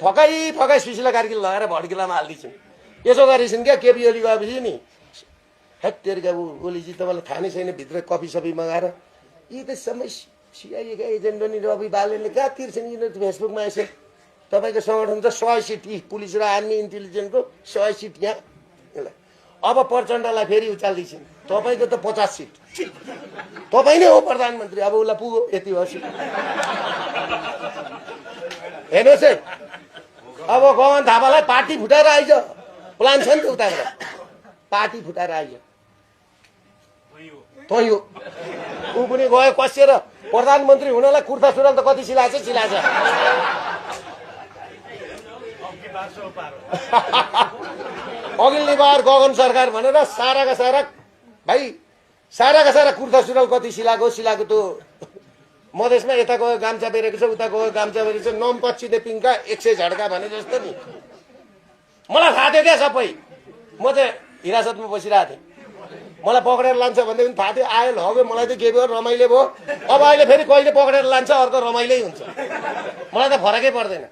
फकाई सुशीला कार्की लगाएर भड्किलामा हालिदिन्छन्। यसो गरेछन् क्या केपी ओली गएपछि नि हेत्तेरिका ओलीजी तपाईँलाई थाहा नै छैन भित्र कफी सफी मगाएर यी त सबै सिआइएका एजेन्ट नि रवि बालेनले कहाँ तिर्छन् यिनीहरू फेसबुकमा यसो तपाईँको सङ्गठन त 100 सिट पुलिस र आर्मी इन्टेलिजेन्सको 100 सिट यहाँ अब प्रचण्डलाई फेरि उचाल्दैछन् तपाईँको त 50 सिट तपाईँ नै हो प्रधानमन्त्री अब उसलाई पुग्यो यति हो सिट हेर्नुहोस् है अब गगन थापालाई पार्टी फुटाएर आइज प्लान छ नि त उताबाट पार्टी फुटाएर आइज तँ यो ऊ पनि गयो कसिएर प्रधानमन्त्री हुनलाई कुर्ता सुरुवाल त कति सिलाएछ अघिल्ली बार गगन सरकार भनेर साराका सारा भाइ साराका सारा कुर्ता सुरुवाल कति सिलाएको त्यो मधेसमा यता गयो गाम्चा बेरेको छ उता गयो गाम्चा बेरेको छ नम पछिने पिङका 100 झड्का भने जस्तो नि मलाई थाहा थियो क्या सबै म चाहिँ हिरासतमा बसिरहेको थिएँ मलाई पक्रेर लान्छ भन्दै पनि थाहा थियो आयो लग्यो मलाई त के भयो रमाइलो भयो अब अहिले फेरि कहिले पक्रेर लान्छ अर्को रमाइलै हुन्छ मलाई त फरकै पर्दैन।